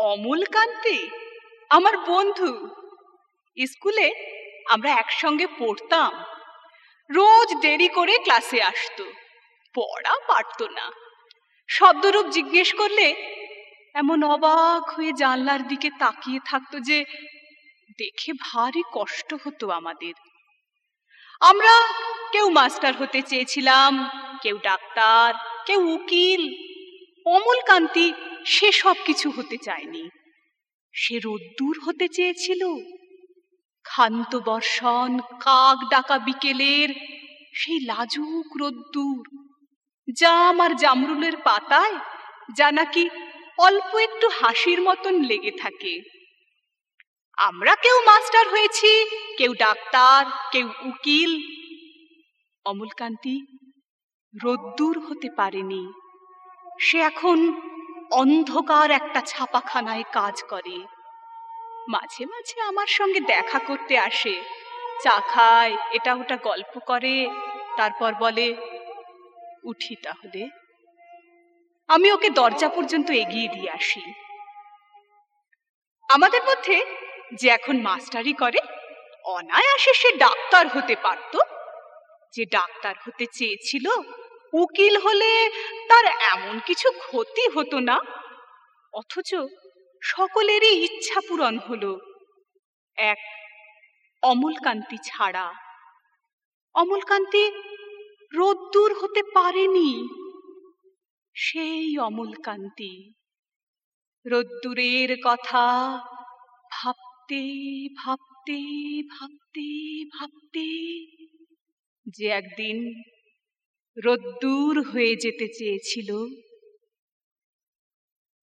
অমলকান্তি আমার বন্ধু। স্কুলে আমরা একসঙ্গে পড়তাম। রোজ দেরি করে ক্লাসে আসতো, পড়া পারতো না। শব্দরূপ জিজ্ঞেস করলে এমন অবাক হয়ে জানলার দিকে তাকিয়ে থাকতো যে দেখে ভারী কষ্ট হতো আমাদের। আমরা কেউ মাস্টার হতে চেয়েছিলাম, কেউ ডাক্তার, কেউ উকিল। অমলকান্তি সে সব কিছু হতে চায়নি। সে রোদ্দুর হতে চেয়েছিল। ক্ষান্ত বর্ষণ, কাক ডাকা বিকেলের সেই লাজুক রোদ্দুর, জাম আর জামরুলের পাতায় যা নাকি অল্প একটু হাসির মতন লেগে থাকে। আমরা কেউ মাস্টার হয়েছি, কেউ ডাক্তার, কেউ উকিল। অমলকান্তি রোদ্দুর হতে পারেনি। সে এখন অন্ধকার একটা ছাপাখানায় কাজ করে। মাঝে মাঝে আমার সঙ্গে দেখা করতে আসে, চা খায়, এটা ওটা গল্প করে, তারপর বলে উঠি তাহলে। আমি ওকে দরজা পর্যন্ত এগিয়ে দিয়ে আসি। আমাদের মধ্যে যে এখন মাস্টারি করে, অনায়াসে সে ডাক্তার হতে পারত। যে ডাক্তার হতে চেয়েছিল, উকিল হলে তার এমন কিছু ক্ষতি হতো না। অথচ সকলেরই ইচ্ছা পূরণ হলো, এক অমলকান্তি ছাড়া। অমলকান্তি রোদ্দুর হতে পারেনি। সেই অমলকান্তি রোদ্দুরের কথা ভাবতে ভাবতে ভাবতে ভাবতে যে একদিন রোদ্দুর হয়ে যেতে চেয়েছিল।